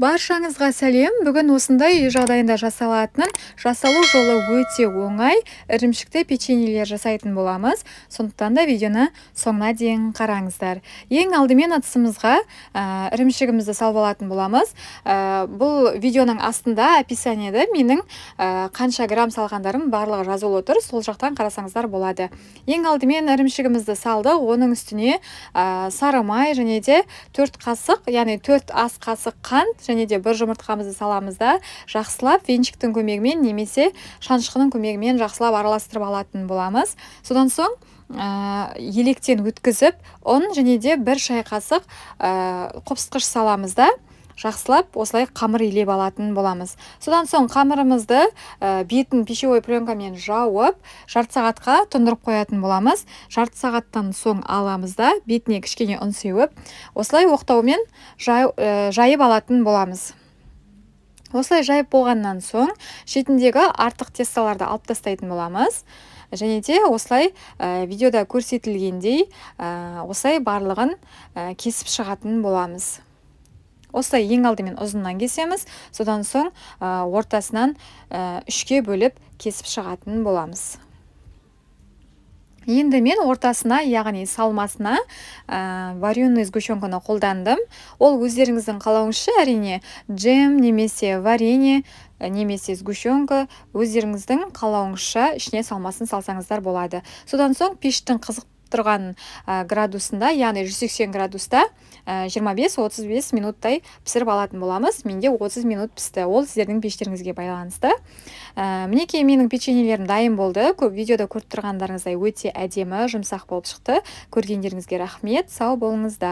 Баршаңызға сәлем. Бүгін осындай үй жағдайында жасалу жолы өте оңай, ірімшікті печеньелер жасайтын боламыз. Сондықтан да видеоны соңына дейін қараңыздар. Ең алдымен ыдысымызға ірімшігімізді салып алатын боламыз. Бұл видеоның астында описаниеде менің қанша грамм салғандарым барлығы жазылып отыр. Сол жақтан қарасаңыздар болады. Ең алдымен ірімшігімізді салдық. Оның үстіне сары май және де 4 қасық, яғни 4 ас қасық қант және де бір жұмыртқамызды саламыз да жақсылап венчиктің көмегімен немесе шанышқының көмегімен жақсылап араластырып алатын боламыз. Содан соң електен өткізіп, ұн және де 1 шай қасық қопсытқыш саламыз да жақсылап осылай қамыр илеп алатын боламыз. Содан соң қамырымызды бетін пищевой пленкамен жауып, жарты сағатқа тұндырып қоятын боламыз. Жарты сағаттан соң аламыз да бетіне кішкене ұн сеуіп, осылай оқтаумен жайып алатын боламыз. Осылай жайып болғаннан соң шетіндегі артық тесталарды алып тастайтын боламыз. Және де осылай видеода көрсетілгендей осылай барлығын кесіп шығатын боламыз. Осылай ең алдымен ұзыннан кесеміз, содан соң ортасынан 3-ке бөліп кесіп шығатын боламыз. Енді мен ортасына, яғни салмасына вареный сгущенканы қолдандым. Ол өздеріңіздің қалауыңызша, әрине джем немесе варенье немесе сгущенка өздеріңіздің қалауыңызша ішіне салмасын салсаңыздар болады. Содан соң пештің қызып тұрған градусында, яғни 180 градуста 25-35 минуттай пісіріп алатын боламыз. Менде 30 минут пісті. Ол сіздердің пештеріңізге байланысты. Мінекей менің печеньелерім дайын болды. Көп видеода көріп тұрғандарыңыздай өте әдемі, жұмсақ болып шықты. Көргендеріңізге рахмет. Сау болыңыздар.